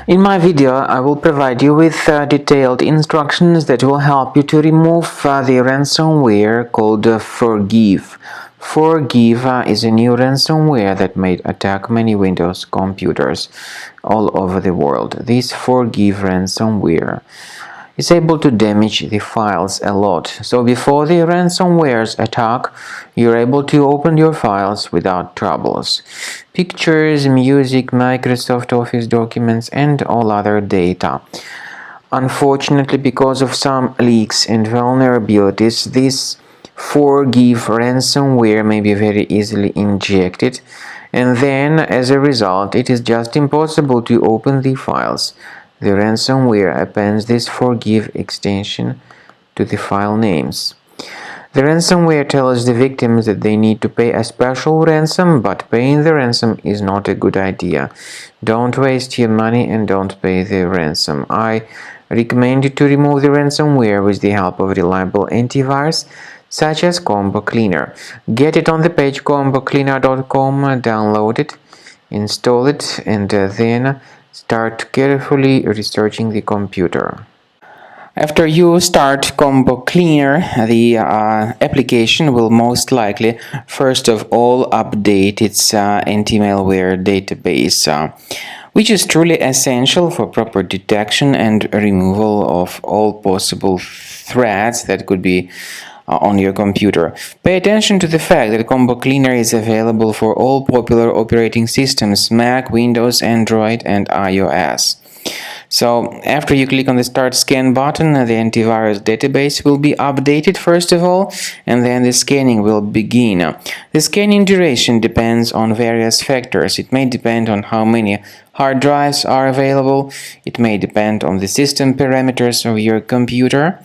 In my video, I will provide you with detailed instructions that will help you to remove the ransomware called Forgive. Forgive is a new ransomware that may attack many Windows computers all over the world. This Forgive ransomware is able to damage the files a lot. So before the ransomware's attack, you're able to open your files without troubles. Pictures, music, Microsoft Office documents, and all other data. Unfortunately, because of some leaks and vulnerabilities, this Forgive ransomware may be very easily injected, and then, as a result, it is just impossible to open the files. The ransomware appends this Forgive extension to the file names. The ransomware tells the victims that they need to pay a special ransom, but paying the ransom is not a good idea. Don't waste your money and don't pay the ransom. I recommend you to remove the ransomware with the help of reliable antivirus such as Combo Cleaner. Get it on the page combocleaner.com, download it, install it, and then start carefully researching the computer. After you start Combo Cleaner, the application will most likely first of all update its anti-malware database, which is truly essential for proper detection and removal of all possible threats that could be on your computer. Pay attention to the fact that Combo Cleaner is available for all popular operating systems: Mac, Windows, Android, and iOS. So after you click on the Start Scan button, the antivirus database will be updated first of all, and then the scanning will begin. The scanning duration depends on various factors. It may depend on how many hard drives are available. It may depend on the system parameters of your computer.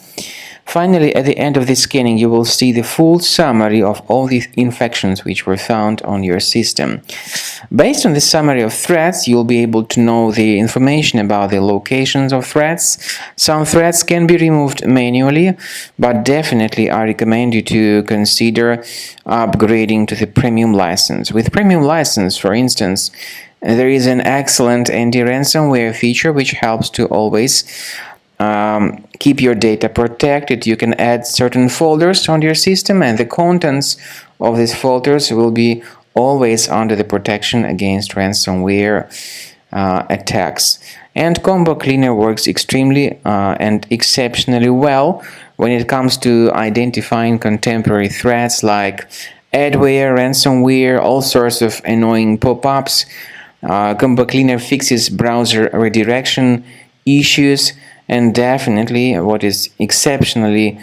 Finally, at the end of the scanning, you will see the full summary of all the infections which were found on your system. Based on the summary of threats, you'll be able to know the information about the locations of threats. Some threats can be removed manually, but definitely I recommend you to consider upgrading to the premium license. With premium license, for instance, there is an excellent anti-ransomware feature which helps to always keep your data protected. You can add certain folders on your system, and the contents of these folders will be always under the protection against ransomware attacks. And Combo Cleaner works extremely and exceptionally well when it comes to identifying contemporary threats like adware, ransomware, all sorts of annoying pop-ups. Combo Cleaner fixes browser redirection issues. And definitely, what is exceptionally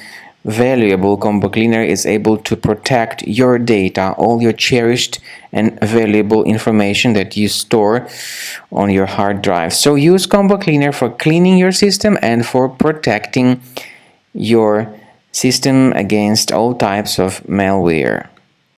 valuable, Combo Cleaner is able to protect your data, all your cherished and valuable information that you store on your hard drive. So use Combo Cleaner for cleaning your system and for protecting your system against all types of malware.